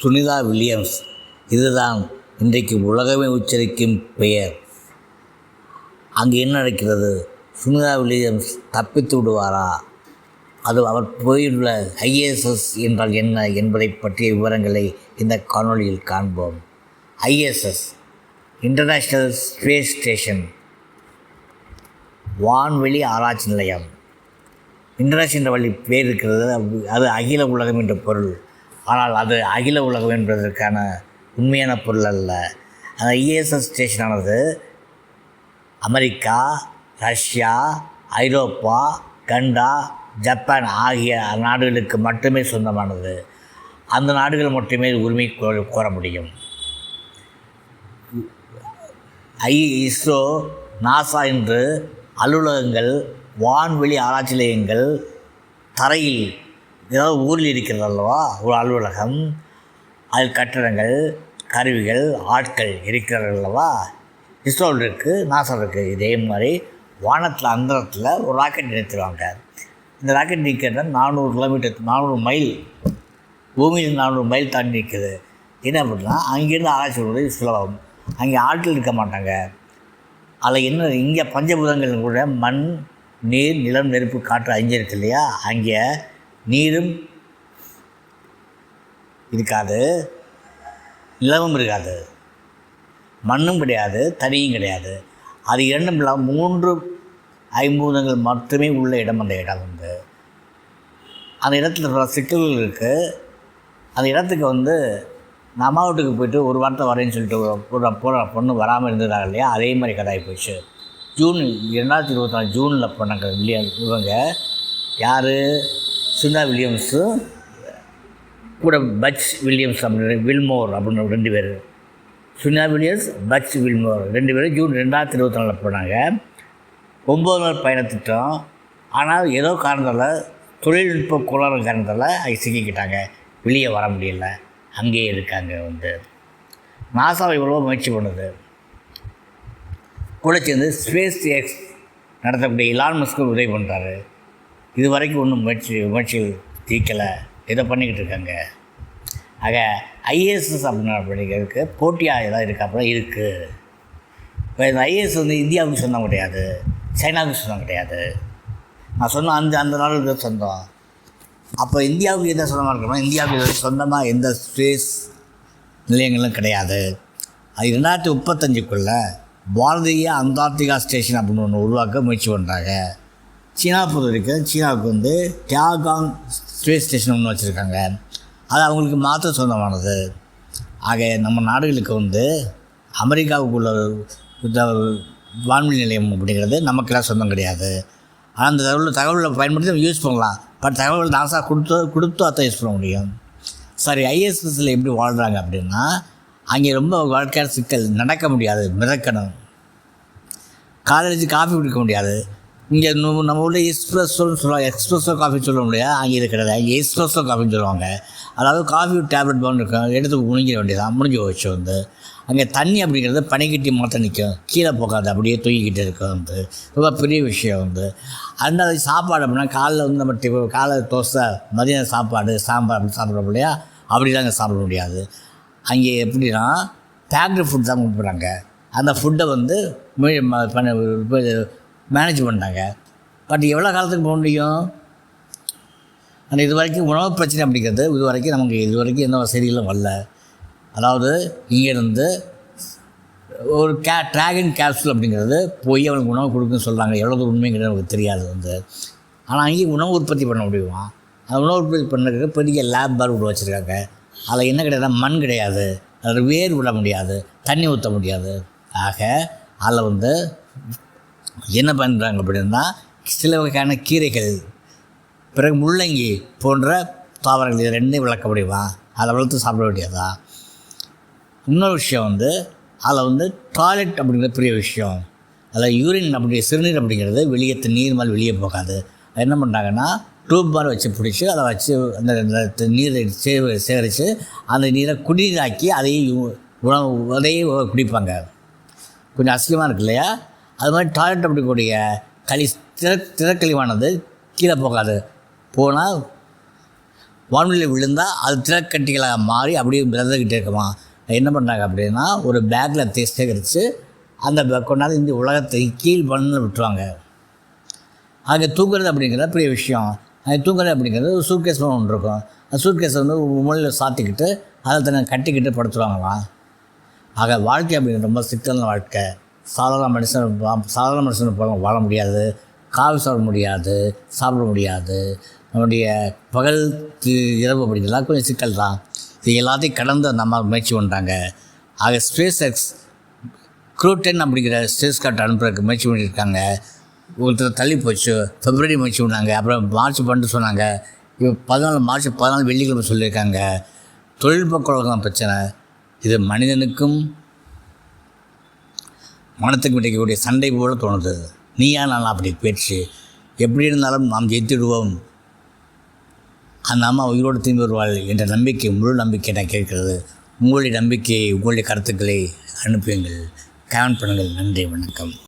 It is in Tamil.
சுனிதா வில்லியம்ஸ். இதுதான் இன்றைக்கு உலகமே உச்சரிக்கும் பெயர். அங்கு என்ன நடக்கிறது? சுனிதா வில்லியம்ஸ் தப்பித்து விடுவாரா? அது அவர் போயுள்ள ஐஎஸ்எஸ் என்றால் என்ன என்பதை பற்றிய விவரங்களை இந்த காணொளியில் காண்போம். ஐஎஸ்எஸ் இன்டர்நேஷ்னல் ஸ்பேஸ் ஸ்டேஷன், வான்வெளி ஆராய்ச்சி நிலையம். இன்டர்நேஷ்னல் வழி பேர் இருக்கிறது, அது அகில உலகம் என்ற பொருள். ஆனால் அது அகில உலகம் என்பதற்கான உண்மையான பொருள் அல்ல. அந்த ஐஎஸ்எஸ் ஸ்டேஷனானது அமெரிக்கா, ரஷ்யா, ஐரோப்பா, கனடா, ஜப்பான் ஆகிய நாடுகளுக்கு மட்டுமே சொந்தமானது. அந்த நாடுகள் மட்டுமே உரிமை கோர முடியும். இஸ்ரோ, நாசா என்று அலுவலகங்கள், வான்வெளி ஆராய்ச்சி நிலையங்கள் தரையில் ஏதாவது ஊரில் இருக்கிறது அல்லவா ஒரு அலுவலகம், அதில் கட்டடங்கள், கருவிகள், ஆட்கள் இருக்கிறார்கள் அல்லவா. இஸ்ரோவில் இருக்குது, நாசாவில் இருக்குது. இதே மாதிரி வானத்தில் அந்தரத்தில் ஒரு ராக்கெட் நிறுத்துவாங்க. இந்த ராக்கெட் நிற்கிறது 400 கிலோமீட்டர், 400 மைல், பூமியில் 400 மைல் தாண்டி நிற்குது. என்ன அப்படின்னா அங்கேருந்து ஆராய்ச்சி பண்ணுறது சுலபம். அங்கே ஆட்கள் இருக்க மாட்டாங்க. அதில் என்ன, இங்கே பஞ்சபூதங்கள் கூட மண், நீர், நிலம், நெருப்பு, காற்று 5 இருக்கு இல்லையா. அங்கே நீரும் இருக்காது, நிலமும் இருக்காது, மண்ணும் கிடையாது, தனியும் கிடையாது. அது இரண்டும் இல்லாமல் 3 ஐம்பூதங்கள் மட்டுமே உள்ள இடம். அந்த இடம் அந்த இடத்துல பல சிக்கல்கள் இருக்குது. அந்த இடத்துக்கு நம்ம வீட்டுக்கு போய்ட்டு ஒரு வாரத்தை வரேன்னு சொல்லிட்டு போகிற பொண்ணு வராமல் இருந்ததாக இல்லையா, அதே மாதிரி கதாகி போயிடுச்சு. ஜூன் 2024 ஜூனில் போனாங்க இவங்க யார், சுனிதா வில்லியம்ஸு கூட பட்ச் வில்லியம்ஸ் அப்படின்னு வில்மோர் அப்படின்னு 2 பேர். சுனிதா வில்லியம்ஸ், பட்ச் வில்மோர் 2 பேரும் ஜூன் 2024 போனாங்க. 9 நாள் பயணத்திட்டம். ஆனால் ஏதோ காரணத்தால், தொழில்நுட்ப கோளாறு காரணத்தால் அது சிக்கிக்கிட்டாங்க, வெளியே வர முடியல, அங்கேயே இருக்காங்க. நாசாவை இவ்வளோ முயற்சி பண்ணுது. கூட சேர்ந்து ஸ்பேஸ் எக்ஸ் நடத்தக்கூடிய எலான் மஸ்க் உதவி பண்ணுறாரு. இது வரைக்கும் ஒன்றும் முயற்சிகள் தீர்க்கலை, இதை பண்ணிக்கிட்டு இருக்காங்க. ஆக ஐஎஸ்எஸ் அப்படிங்கிறதுக்கு போட்டியாக ஏதாவது இருக்காப்புல இருக்குது. இப்போ இந்த ஐஏஎஸ் இந்தியாவுக்கு சொந்தம் கிடையாது, சைனாவுக்கு சொந்தம் கிடையாது. நான் சொன்ன அந்த நாடு சொந்தம். அப்போ இந்தியாவுக்கு எந்த சொந்தமாக இருக்கணும்? இந்தியாவுக்கு சொந்தமாக எந்த ஸ்பேஸ் நிலையங்களும் கிடையாது. அது 2035 பாரதிய அந்தார்டிகா ஸ்டேஷன் அப்படின்னு ஒன்று உருவாக்க முயற்சி பண்ணுறாங்க. சீனா பொறுத்த வரைக்கும் சீனாவுக்கு தியாகாங் ஸ்பேஸ் ஸ்டேஷன் ஒன்று வச்சுருக்காங்க. அது அவங்களுக்கு மாத்திர சொந்தமானது. ஆக நம்ம நாடுகளுக்கு அமெரிக்காவுக்குள்ள வான்வெளி நிலையம் அப்படிங்கிறது நமக்கெல்லாம் சொந்தம் கிடையாது. ஆனால் அந்த தகவலை பயன்படுத்தி நம்ம யூஸ் பண்ணலாம். பட் தகவல் நாசா கொடுத்து அதை யூஸ் பண்ண முடியும். சரி, ஐஎஸ்எஸ்ஸில் எப்படி வாழ்கிறாங்க அப்படின்னா, அங்கே ரொம்ப வாழ்க்கையான சிக்கல், நடக்க முடியாது, மிதக்கணும், காலேஜ் காஃபி குடிக்க முடியாது. இங்கே நம்ம ஊரில் எஸ்ப்ரெஸோன்னு சொல்லுவாங்க, எக்ஸ்ப்ரெஸோ காஃபி சொல்ல முடியாது, அங்கே இது கிடையாது. அங்கே எஸ்ப்ரெஸோ காஃபின்னு சொல்லுவாங்க. அதாவது காஃபி டேப்லெட் பவுன் இருக்கும், எடுத்து முழிஞ்சிட வேண்டியதான், முடிஞ்சு வச்சு அங்கே தண்ணி அப்படிங்கிறது பனிக்கட்டி மாற்ற நிற்கும், கீழே போகாது, அப்படியே தூங்கிக்கிட்டு இருக்கும். ரொம்ப பெரிய விஷயம். அந்த சாப்பாடு அப்படின்னா காலைல நம்ம காலை தோசை, மதியம் சாப்பாடு, சாம்பார் அப்படி சாப்பிட்றோம் இல்லையா, அப்படிலாம் அங்கே சாப்பிட முடியாது. அங்கே எப்படின்னா பேக்டு ஃபுட் தான் கொடுக்குறாங்க. அந்த ஃபுட்டை மேனேஜ் பண்ணிட்டாங்க. பட் எவ்வளோ காலத்துக்கு போக முடியும்? ஆனால் இது வரைக்கும் உணவு பிரச்சனை அப்படிங்கிறது நமக்கு எந்த வசதிகளும் வரல. அதாவது இங்கேருந்து ஒரு ட்ராகன் கேப்சூல் அப்படிங்கிறது போய் அவனுக்கு உணவு கொடுக்குன்னு சொல்கிறாங்க. எவ்வளோ உண்மைங்கிறது நமக்கு தெரியாது. ஆனால் அங்கேயும் உணவு உற்பத்தி பண்ண முடியுமா? அந்த உணவு உற்பத்தி பண்ணுறதுக்கு பெரிய லேப் பார் விட வச்சுருக்காங்க. அதில் என்ன கிடையாது, மண் கிடையாது, அதில் வேர் விட முடியாது, தண்ணி ஊற்ற முடியாது. ஆக அதில் என்ன பண்ணுறாங்க அப்படின்னா, சில வகையான கீரைகள், பிறகு முள்ளங்கி போன்ற தாவரங்கள், இது 2 விளக்க முடியுமா? அதை வளர்த்து சாப்பிட வேண்டியதா? இன்னொரு விஷயம் அதில் டாய்லெட் அப்படிங்கிற பெரிய விஷயம். அதில் யூரின் சிறுநீர் அப்படிங்கிறது நீர் மாதிரி வெளியே போகாது. அது என்ன பண்ணுறாங்கன்னா, டியூப் மாதிரி வச்சு பிடிச்சி அதை வச்சு அந்த நீரை சேகரித்து அந்த நீரை குடிநீராக்கி அதையே குடிப்பாங்க. கொஞ்சம் அசிங்கமாக இருக்கு இல்லையா? அது மாதிரி டாய்லெட் அப்படிக்கூடிய திறக்கழிவானது கீழே போகாது. போனால் வானொலியில் விழுந்தால் அது திரக்கட்டிகளாக மாறி அப்படியே மிதந்துக்கிட்டே இருக்குமா. என்ன பண்ணுறாங்க அப்படின்னா, ஒரு பேக்கில் சேகரித்து அந்த கொண்டாந்து இந்த உலகத்தை கீழ் பண்ணு விட்டுருவாங்க. அங்கே தூங்குறது அப்படிங்கிறது பெரிய விஷயம். அது தூங்குறது அப்படிங்கிறது ஒரு சூட்கேஸ் ஒன்று இருக்கும். அந்த சூட்கேஸை வந்து மூலையில் சாத்திக்கிட்டு அதை தன்னை கட்டிக்கிட்டு படுத்துருவாங்களாம். ஆக வாழ்க்கை அப்படிங்கிறது ரொம்ப சிக்கலான வாழ்க்கை. சாதாரண மனுஷன் போல வாழ முடியாது, காவி சாப்பிட முடியாது. நம்முடைய பகல் இரவு அப்படிங்கிறதெல்லாம் கொஞ்சம் சிக்கல் தான். இது எல்லாத்தையும் கடந்து நம்ம முயற்சி பண்ணுறாங்க. ஆக SpaceX Crew 10 அப்படிங்கிற ஸ்பேஸ் கார்ட் அனுப்புறதுக்கு முயற்சி பண்ணியிருக்காங்க. ஒருத்தர் தள்ளி போச்சு, February முயற்சி பண்ணாங்க, அப்புறம் மார்ச் பண்ணிட்டு சொன்னாங்க. இப்போ மார்ச் 14 வெள்ளிக்கிழமை சொல்லியிருக்காங்க. தொழில்நுட்ப குழந்தான் பிரச்சனை. இது மனிதனுக்கும் மனத்துக்கும் கிடைக்கக்கூடிய சண்டை போல் தோணுது. நீயா நான் அப்படி பேச்சு. எப்படி இருந்தாலும் நாம் ஜெயித்திடுவோம், அந்த அம்மா உயிரோடு திரும்பி வருவாள் என்ற நம்பிக்கை, முழு நம்பிக்கை நான் கேட்கிறது. உங்களுடைய நம்பிக்கையை, உங்களுடைய கருத்துக்களை அனுப்புங்கள், கமெண்ட் பண்ணுங்கள். நன்றி, வணக்கம்.